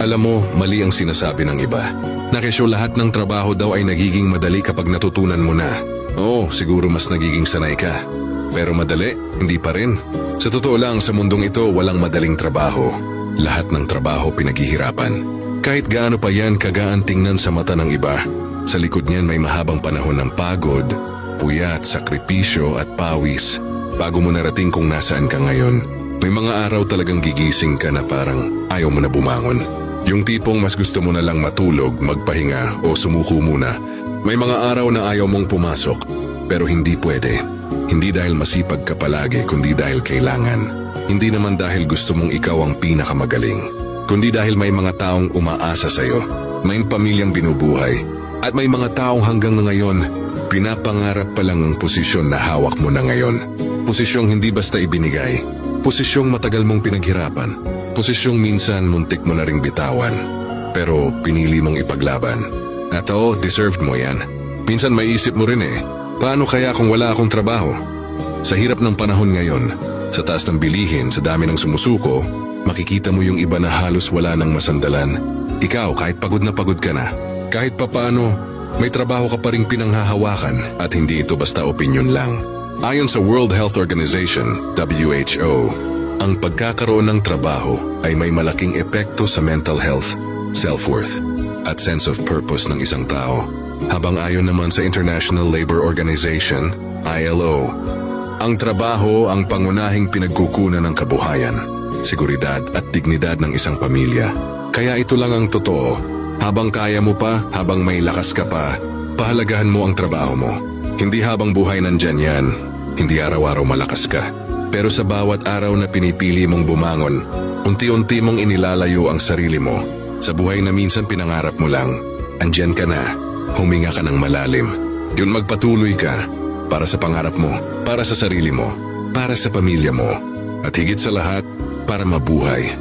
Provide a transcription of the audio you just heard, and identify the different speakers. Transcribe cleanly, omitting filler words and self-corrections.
Speaker 1: Alam mo, mali ang sinasabi ng iba. Nakisyo lahat ng trabaho daw ay nagiging madali kapag natutunan mo na. Oo, siguro mas nagiging sanay ka. Pero madali, hindi pa rin. Sa totoo lang, sa mundong ito, walang madaling trabaho. Lahat ng trabaho pinaghihirapan. Kahit gaano pa yan kagaan tingnan sa mata ng iba, sa likod niyan may mahabang panahon ng pagod, puyat, sakripisyo at pawis. Bago mo narating kung nasaan ka ngayon, may mga araw talagang gigising ka na parang ayaw mo na bumangon. Yung tipong mas gusto mo na lang matulog, magpahinga o sumuko muna. May mga araw na ayaw mong pumasok, pero hindi pwede. Hindi dahil masipag ka palagi, kundi dahil kailangan. Hindi naman dahil gusto mong ikaw ang pinakamagaling, kundi dahil may mga taong umaasa sa'yo. May pamilyang binubuhay, at may mga taong hanggang ngayon, pinapangarap pa lang ang posisyon na hawak mo na ngayon. Posisyong hindi basta ibinigay, posisyong matagal mong pinaghirapan, posisyong minsan muntik mo na ring bitawan, pero pinili mong ipaglaban. At oo, deserved mo yan. Minsan maiisip mo rin paano kaya kung wala akong trabaho? Sa hirap ng panahon ngayon, sa taas ng bilihin, sa dami ng sumusuko, makikita mo yung iba na halos wala ng masandalan. Ikaw, kahit pagod na pagod ka na, kahit papaano, may trabaho ka pa ring pinanghahawakan at hindi ito basta opinion lang. Ayon sa World Health Organization, WHO, ang pagkakaroon ng trabaho ay may malaking epekto sa mental health, self-worth, at sense of purpose ng isang tao. Habang ayon naman sa International Labor Organization, ILO, ang trabaho ang pangunahing pinagkukunan ng kabuhayan, seguridad at dignidad ng isang pamilya. Kaya ito lang ang totoo, habang kaya mo pa, habang may lakas ka pa, pahalagahan mo ang trabaho mo. Hindi habang buhay nandyan yan, hindi araw-araw malakas ka. Pero sa bawat araw na pinipili mong bumangon, unti-unti mong inilalayo ang sarili mo. Sa buhay na minsan pinangarap mo lang, andyan ka na, huminga ka ng malalim. Yun magpatuloy ka, para sa pangarap mo, para sa sarili mo, para sa pamilya mo, at higit sa lahat, para mabuhay.